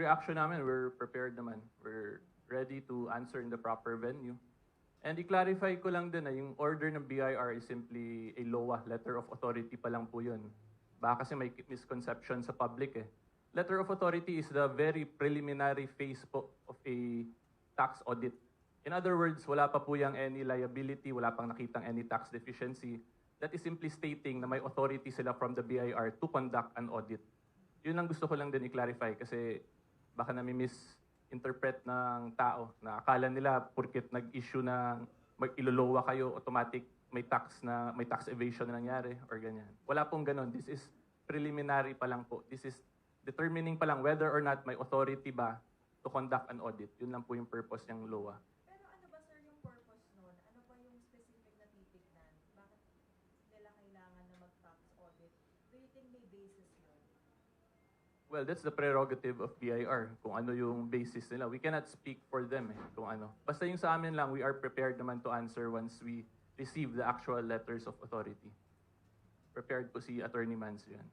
reaction namin, we're prepared naman. We're ready to answer in the proper venue. And i-clarify ko lang din na yung order ng BIR is simply a LOA, letter of authority pa lang po yun. Baka kasi may misconception sa public eh. Letter of authority is the very preliminary phase po of a tax audit. In other words, wala pa po yung any liability, wala pang nakitang any tax deficiency. That is simply stating na may authority sila from the BIR to conduct an audit. Yun ang gusto ko lang din i-clarify kasi baka nami-misinterpret ng tao na akala nila porket nag-issue ng ilolowa kayo, automatic may tax evasion na nangyari or ganyan. Wala pong ganun. This is preliminary pa lang po. This is determining pa lang whether or not may authority ba to conduct an audit. Yun lang po yung purpose ng LOA. Pero ano ba sir yung purpose nun? Ano ba yung specific na titignan? Bakit nila kailangan na mag-tax audit? Do you think may basis yun? Well, that's the prerogative of BIR, kung ano yung basis nila. We cannot speak for them kung ano. Basta yung sa amin lang, we are prepared naman to answer once we receive the actual letters of authority. Prepared po si Attorney Manso yan.